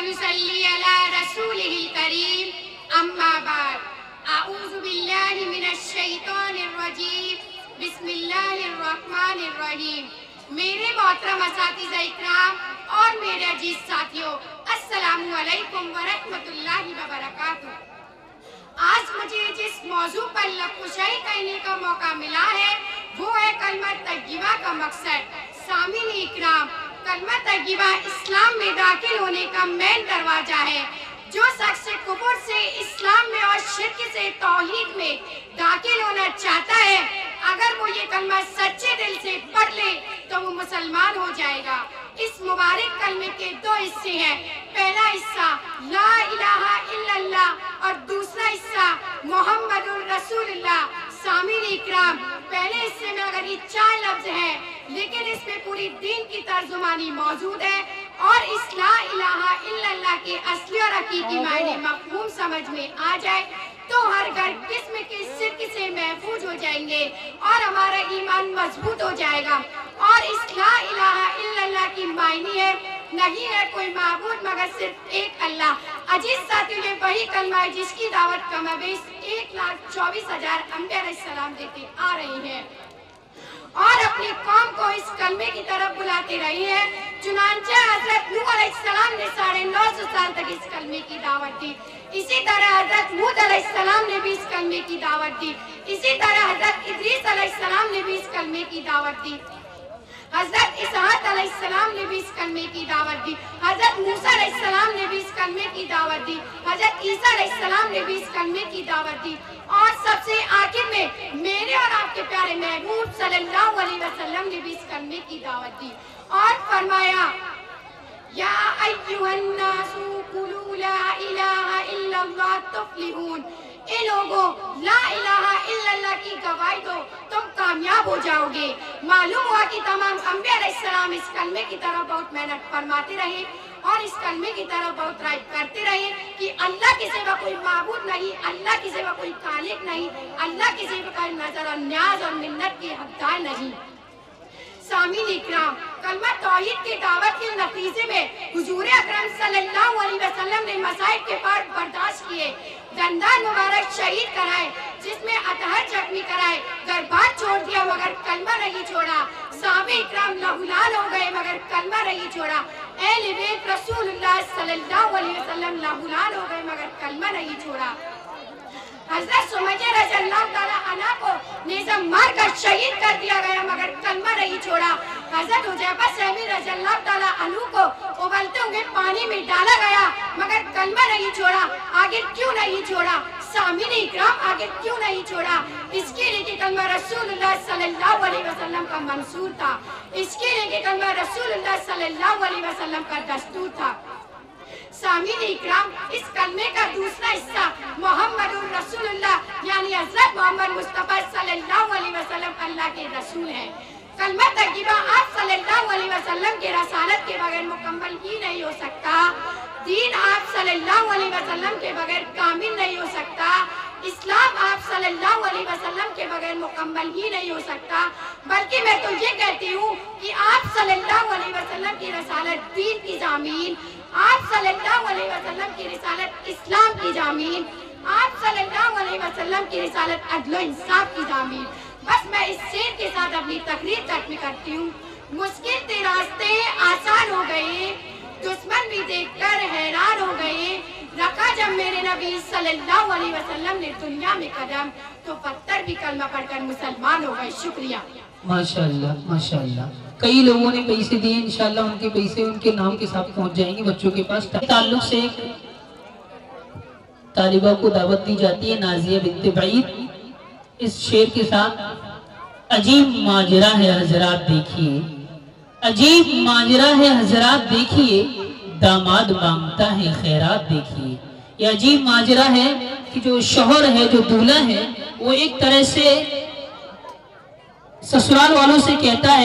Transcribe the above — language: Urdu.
ونصلي على رسوله الكريم أما بعد أعوذ بالله من الشيطان الرجيم بسم اللہ الرحمن الرحیم۔ میرے محترم اساتذہ اکرام اور میرے عزیز ساتھیوں، السلام علیکم ورحمۃ اللہ وبرکاتہ۔ آج مجھے جس موضوع پر لب کشائی کہنے کا موقع ملا ہے وہ ہے کلمہ طیبہ کا مقصد۔ سامعین اکرام، کلمہ طیبہ اسلام میں داخل ہونے کا مین دروازہ ہے۔ جو شخص کفر سے اسلام میں اور شرک سے توحید میں داخل ہونا چاہتا ہے، اگر وہ یہ کلمہ سچے دل سے پڑھ لے تو وہ مسلمان ہو جائے گا۔ اس مبارک کلمے کے دو حصے ہیں۔ پہلا حصہ لا الہ الا اللہ اور دوسرا حصہ محمد الرسول اللہ۔ سامعین اکرام، پہلے حصے میں اگر یہ 4 لفظ ہیں لیکن اس میں پوری دین کی ترجمانی موجود ہے اور اس لا الہ الا اللہ کے اصلی اور حقیقی معنی مفہوم سمجھ میں آ جائے تو ہر گھر قسم کے شرک سے محفوظ ہو جائیں گے اور ہمارا ایمان مضبوط ہو جائے گا۔ اور اس لا الہ الا اللہ کی معنی ہے نہیں ہے کوئی معبود مگر صرف ایک اللہ۔ عزیز ساتھیوں، یہ وہی کلمہ ہے جس کی دعوت کم بیش 1,24,000 انبیاء علیہ السلام دیتے آ رہے ہیں اور اپنی قوم کو اس کلمے کی طرف بلاتے رہے ہیں۔ چنانچہ حضرت نوح علیہ السلام نے 950 سال تک اس کلمے کی دعوت دی۔ اسی طرح حضرت ہود علیہ السلام نے بھی اس کلمے کی دعوت دی۔ اسی طرح حضرت ادریس علیہ السلام نے بھی اس کلمے کی دعوت دی۔ حضرت اسحاق علیہ السلام نے بھی اس کلمے کی دعوت دی۔ حضرت موسیٰ علیہ السلام نے بھی اس کلمے کی دعوت دی۔ حضرت عیسیٰ علیہ السلام نے بھی اس کلمے کی دعوت دی۔ اور سب سے آخر میں میرے اور آپ کے پیارے محبوب صلی اللہ علیہ وسلم نے بھی اس کلمے کی دعوت دی اور فرمایا یا ایھا الناس قولوا لا الہ الا اللہ تفلحون۔ اے لوگوں، لا الہ الا اللہ کی گواہی دو، تم کامیاب ہو جاؤ گے۔ معلوم ہوا کہ تمام انبیاء علیہ السلام اس کلمے کی طرف بہت محنت فرماتے رہے اور اس کلمے کی طرف بہت رائج کرتے رہے کہ اللہ کے سوا کوئی معبود نہیں، اللہ کے سوا کوئی خالق نہیں، اللہ کے سوا کوئی نظر اور نیاز اور منت کے حقدار نہیں۔ سامعین اکرام، کلمہ توحید کی دعوت کے نتیجے میں حضور اکرم صلی اللہ علیہ وسلم نے مصائب کے بعد برداشت کیے، دندان مبارک شہید کرائے، جس میں اطہر زخمی کرائے، گھر بار چھوڑ دیا مگر کلمہ نہیں چھوڑا، صحابہ اکرام لہولال ہو گئے مگر کلمہ نہیں چھوڑا، اہل بیت رسول اللہ صلی اللہ علیہ وسلم لہولال ہو گئے مگر کلمہ نہیں چھوڑا۔ حضرت سمیہ رضی اللہ تعالیٰ عنہ کو نیزہ مار کر شہید کر دیا گیا مگر کلمہ نہیں چھوڑا۔ حضرت حذیفہ سہمی رضی اللہ تعالیٰ عنہ کو ابلتے ہوئے پانی میں ڈالا گیا مگر کلمہ نہیں چھوڑا۔ آخر کیوں نہیں چھوڑا؟ سامعین اکرام، آخر کیوں نہیں چھوڑا؟ اس کے لیے کہ کلمہ رسول اللہ صلی اللہ علیہ وسلم کا منصور تھا، اس کے لیے کہ کلمہ رسول اللہ صلی اللہ علیہ وسلم کا دستور تھا۔ سامعین اکرام، اس کلمے کا دوسرا حصہ محمد الرسول اللہ یعنی حضرت محمد مصطفیٰ صلی اللہ علیہ وسلم اللہ کے رسول ہیں۔ کلمہ طیبہ آپ صلی اللہ علیہ وسلم کے رسالت کے بغیر مکمل ہی نہیں ہو سکتا، دین آپ صلی اللہ علیہ وسلم کے بغیر کامل نہیں ہو سکتا، اسلام آپ صلی اللہ علیہ وسلم کے بغیر مکمل ہی نہیں ہو سکتا، بلکہ میں تو یہ کہتی ہوں کہ آپ صلی اللہ علیہ وسلم کی رسالت دین کی ضامین، آپ صلی اللہ علیہ وسلم کی رسالت اسلام کی ضامین، آپ صلی اللہ علیہ وسلم کی رسالت عدل و انصاف کی ضامین۔ بس میں اس شعر کے ساتھ اپنی تقریر ختم کرتی ہوں۔ مشکل تھے راستے آسان ہو گئے، دشمن بھی دیکھ کر حیران ہو گئے، رکھا جب میرے نبی صلی اللہ علیہ وسلم نے دنیا میں قدم تو پتھر بھی کلمہ پڑھ کر مسلمان ہو گئے۔ شکریہ۔ ماشاءاللہ ماشاءاللہ۔ کئی لوگوں نے پیسے دیے، انشاءاللہ ان کے پیسے ان کے نام کے ساتھ پہنچ جائیں گے بچوں کے پاس۔ تعلق سے ایک طالبہ کو دعوت دی جاتی ہے، نازیہ بنت بعید، اس شعر کے ساتھ عجیب ماجرا ہے حضرات دیکھیے، عجیب ماجرا ہے حضرات دیکھیے، داماد مانگتا ہے خیرات دیکھیے۔ یہ عجیب ماجرا ہے کہ جو شوہر ہے، جو دولہا ہے، وہ ایک طرح سے سسرال والوں سے کہتا ہے